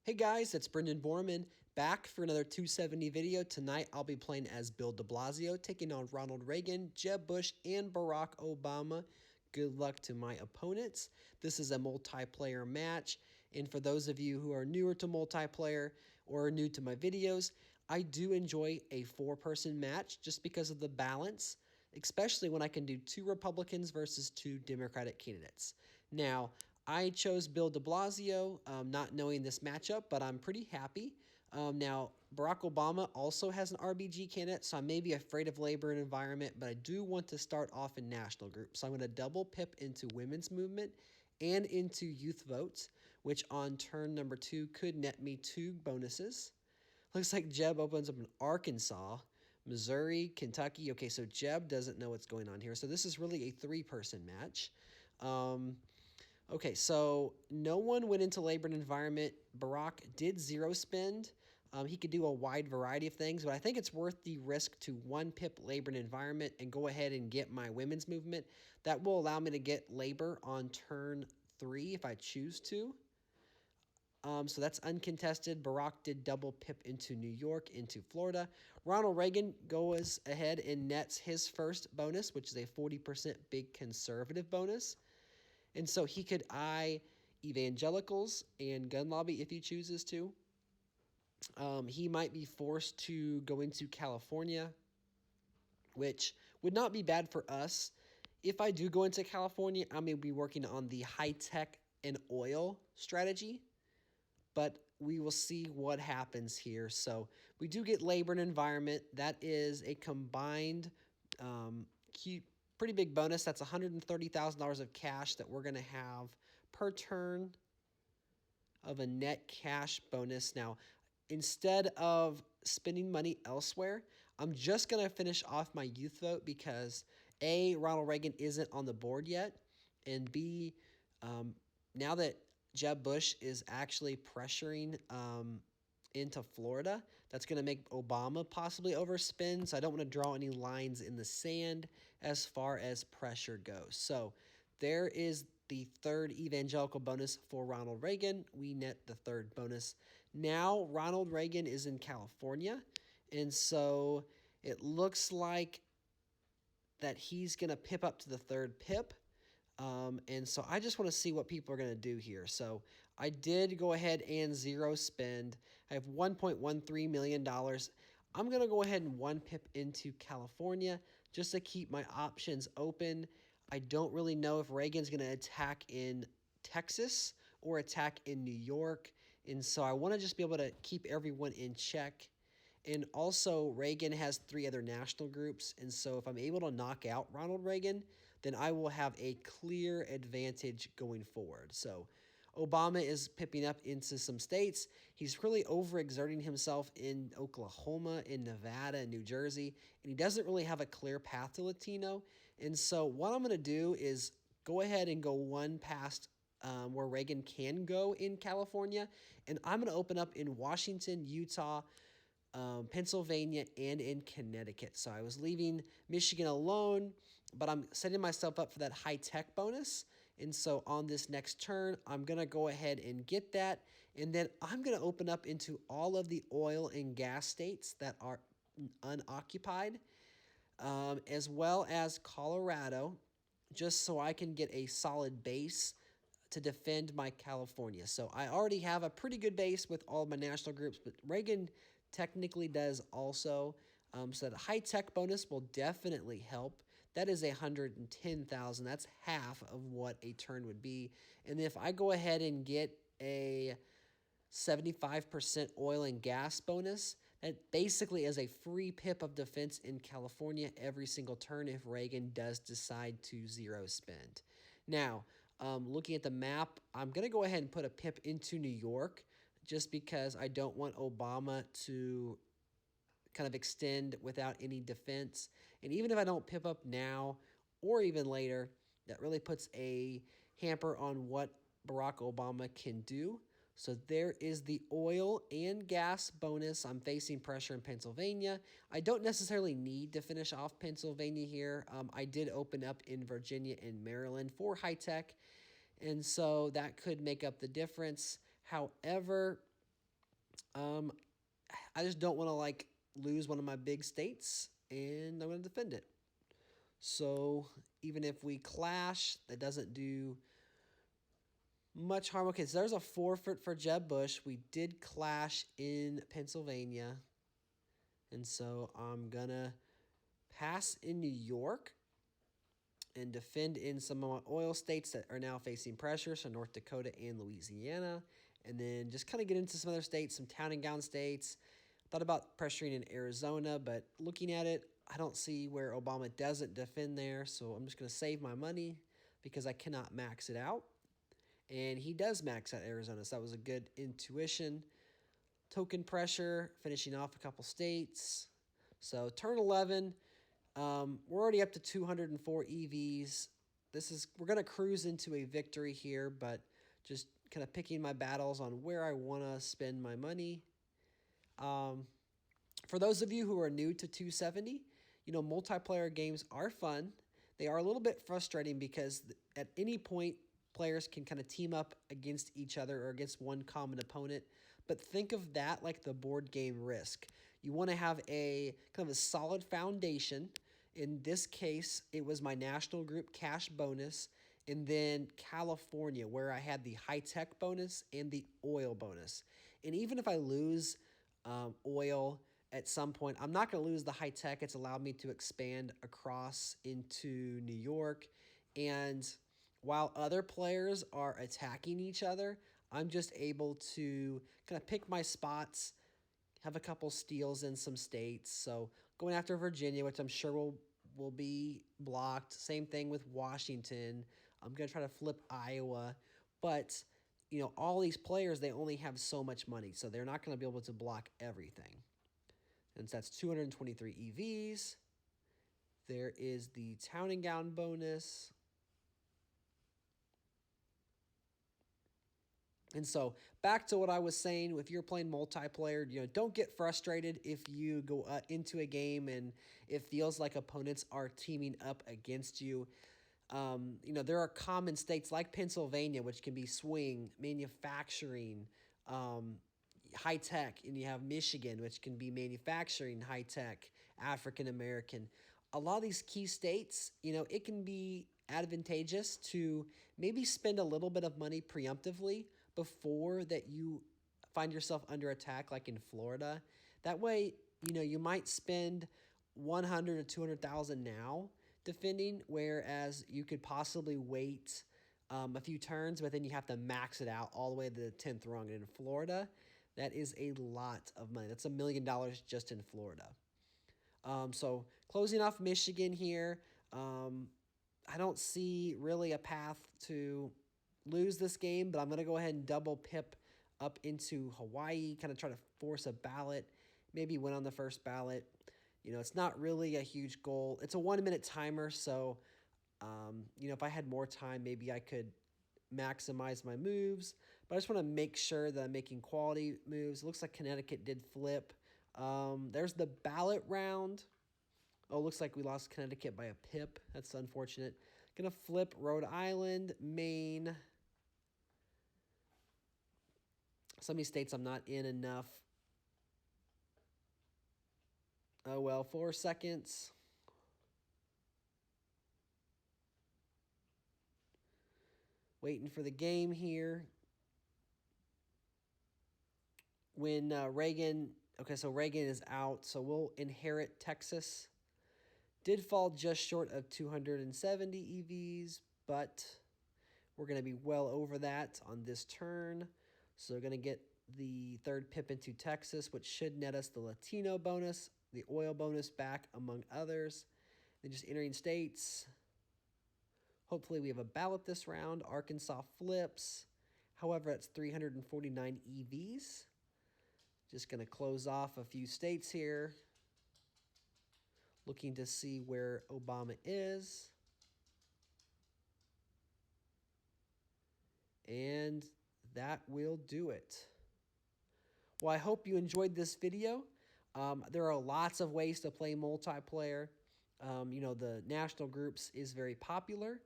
Hey guys, it's Brendan Borman back for another 270 video. Tonight I'll be playing as Bill de Blasio, taking on Ronald Reagan, Jeb Bush, and Barack Obama. Good luck to my opponents. This is a multiplayer match, and for those of you who are newer to multiplayer or new to my videos, I do enjoy a four-person match just because of the balance, especially when I can do two Republicans versus two Democratic candidates. Now, I chose Bill de Blasio, not knowing this matchup, but I'm pretty happy. Now, Barack Obama also has an RBG candidate, so I may be afraid of labor and environment, but I do want to start off in national group. So I'm going to double pip into women's movement and into youth votes, which on turn number 2 could net me 2 bonuses. Looks like Jeb opens up in Arkansas, Missouri, Kentucky. Okay, so Jeb doesn't know what's going on here. So this is really a three-person match. Okay, so no one went into labor and environment. Barack did zero spend. He could do a wide variety of things, but I think it's worth the risk to one pip labor and environment and go ahead and get my women's movement. That will allow me to get labor on turn 3 if I choose to. So that's uncontested. Barack did double pip into New York, into Florida. Ronald Reagan goes ahead and nets his first bonus, which is a 40% big conservative bonus. And so he could eye evangelicals and gun lobby if he chooses to. He might be forced to go into California, which would not be bad for us. If I do go into California, I may be working on the high-tech and oil strategy, but we will see what happens here. So we do get labor and environment. That is a combined pretty big bonus. That's $130,000 of cash that we're going to have per turn of a net cash bonus. Now, instead of spending money elsewhere, I'm just going to finish off my youth vote because A, Ronald Reagan isn't on the board yet, and B, now that Jeb Bush is actually pressuring into Florida, that's going to make Obama possibly overspend. So I don't want to draw any lines in the sand as far as pressure goes. So there is the third evangelical bonus for Ronald Reagan. We net the third bonus. Now Ronald Reagan is in California, and so it looks like that he's going to pip up to the third pip. And so I just want to see what people are going to do here. So I did go ahead and zero spend. I have $1.13 million. I'm going to go ahead and one pip into California just to keep my options open. I don't really know if Reagan's going to attack in Texas or attack in New York. And so I want to just be able to keep everyone in check. And also, Reagan has 3 other national groups, and so if I'm able to knock out Ronald Reagan, then I will have a clear advantage going forward. So Obama is pipping up into some states. He's really overexerting himself in Oklahoma, in Nevada, and New Jersey, and he doesn't really have a clear path to Latino. And so what I'm going to do is go ahead and go one past where Reagan can go in California, and I'm going to open up in Washington, Utah, Pennsylvania, and in Connecticut. So I was leaving Michigan alone, but I'm setting myself up for that high-tech bonus. And so on this next turn, I'm going to go ahead and get that. And then I'm going to open up into all of the oil and gas states that are unoccupied, as well as Colorado, just so I can get a solid base to defend my California. So I already have a pretty good base with all my national groups, but Reagan technically does also. So the high-tech bonus will definitely help. That is $110,000. That's half of what a turn would be. And if I go ahead and get a 75% oil and gas bonus, that basically is a free pip of defense in California every single turn if Reagan does decide to zero spend. Now, looking at the map, I'm going to go ahead and put a pip into New York just because I don't want Obama to kind of extend without any defense. And even if I don't pip up now or even later, that really puts a hamper on what Barack Obama can do. So there is the oil and gas bonus. I'm facing pressure in Pennsylvania. I don't necessarily need to finish off Pennsylvania here. I did open up in Virginia and Maryland for high tech, and so that could make up the difference. However, Um, I just don't want to like lose one of my big states, and I'm going to defend it. So even if we clash, that doesn't do much harm. Okay, so there's a forfeit for Jeb Bush. We did clash in Pennsylvania, and so I'm gonna pass in New York and defend in some of my oil states that are now facing pressure, so North Dakota and Louisiana, and then just kind of get into some other states, some town and gown states. Thought about pressuring in Arizona, but looking at it, I don't see where Obama doesn't defend there, so I'm just going to save my money because I cannot max it out. And he does max out Arizona, so that was a good intuition. Token pressure, finishing off a couple states. So turn 11, we're already up to 204 EVs. We're going to cruise into a victory here, but just kind of picking my battles on where I want to spend my money. For those of you who are new to 270, multiplayer games are fun. They are a little bit frustrating because at any point, players can kind of team up against each other or against one common opponent. But think of that like the board game Risk. You want to have a kind of a solid foundation. In this case, it was my national group cash bonus, and then California, where I had the high-tech bonus and the oil bonus. And even if I lose oil at some point, I'm not going to lose the high-tech. It's allowed me to expand across into New York. And while other players are attacking each other, I'm just able to kind of pick my spots, have a couple steals in some states. So going after Virginia, which I'm sure will be blocked. Same thing with Washington. I'm going to try to flip Iowa. But, all these players, they only have so much money. So they're not going to be able to block everything. And so that's 223 EVs. There is the Town and Gown bonus. And so back to what I was saying, if you're playing multiplayer, don't get frustrated if you go into a game and it feels like opponents are teaming up against you. There are common states like Pennsylvania, which can be swing, manufacturing, high tech, and you have Michigan, which can be manufacturing, high tech, African American. A lot of these key states, it can be advantageous to maybe spend a little bit of money preemptively before that you find yourself under attack, like in Florida. That way, you might spend 100 or 200,000 now defending, whereas you could possibly wait a few turns, but then you have to max it out all the way to the 10th rung. And in Florida, that is a lot of money. That's $1 million just in Florida. So closing off Michigan here, I don't see really a path to lose this game, but I'm going to go ahead and double pip up into Hawaii, kind of try to force a ballot, maybe win on the first ballot. It's not really a huge goal. It's a 1-minute timer, so, if I had more time, maybe I could maximize my moves, but I just want to make sure that I'm making quality moves. It looks like Connecticut did flip. There's the ballot round. Oh, looks like we lost Connecticut by a pip. That's unfortunate. Gonna flip Rhode Island, Maine. Some of these states I'm not in enough. Oh well, 4 seconds. Waiting for the game here. When Reagan, okay, so Reagan is out, so we'll inherit Texas. Did fall just short of 270 EVs, but we're going to be well over that on this turn. So we're going to get the third pip into Texas, which should net us the Latino bonus, the oil bonus back, among others. Then just entering states. Hopefully we have a ballot this round. Arkansas flips. However, it's 349 EVs. Just going to close off a few states here. Looking to see where Obama is. And that will do it. Well, I hope you enjoyed this video. There are lots of ways to play multiplayer. The national groups is very popular,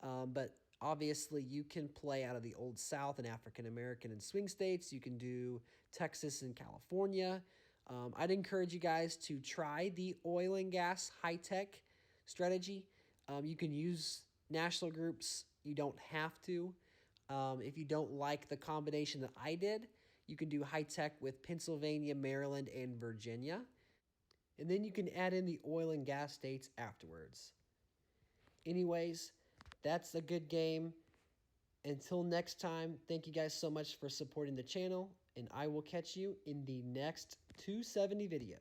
but Obviously, you can play out of the Old South and African American and swing states. You can do Texas and California. I'd encourage you guys to try the oil and gas high-tech strategy. You can use national groups. You don't have to. If you don't like the combination that I did, you can do high-tech with Pennsylvania, Maryland, and Virginia. And then you can add in the oil and gas states afterwards. Anyways, that's a good game. Until next time, thank you guys so much for supporting the channel, and I will catch you in the next 270 video.